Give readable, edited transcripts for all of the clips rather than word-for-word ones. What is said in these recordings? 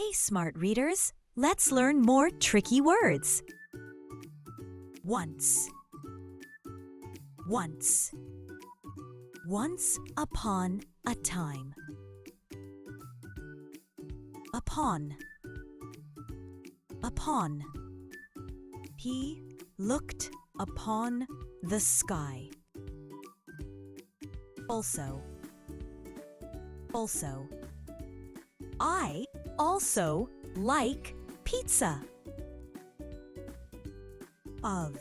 Hey, smart readers, let's learn more tricky words. Once. Once. Once upon a time. Upon. Upon. He looked upon the sky. Also. Also. I also like pizza. Of.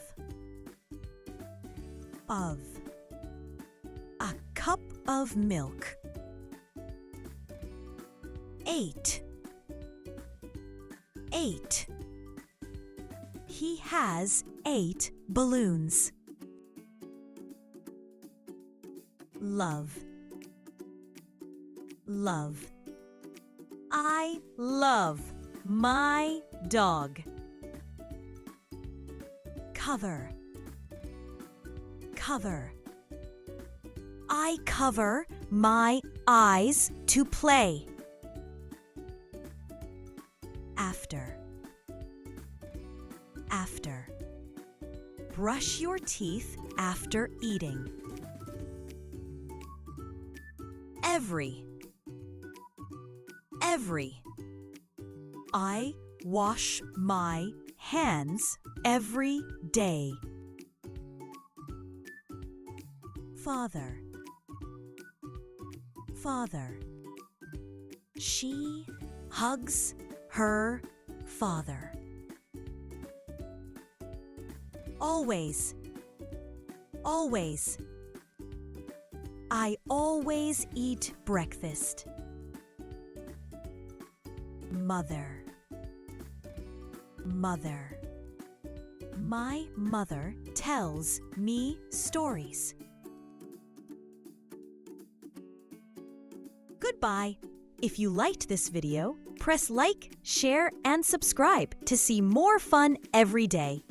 Of. A cup of milk. 8. 8. He has 8 balloons. Love. Love. I love my dog. Cover. Cover. I cover my eyes to play. After. After. Brush your teeth after eating. Every. Every. I wash my hands every day. Father. Father. She hugs her father. Always. Always. I always eat breakfast. Mother. Mother. My mother tells me stories. Goodbye. If you liked this video, press like, share, and subscribe to see more fun every day.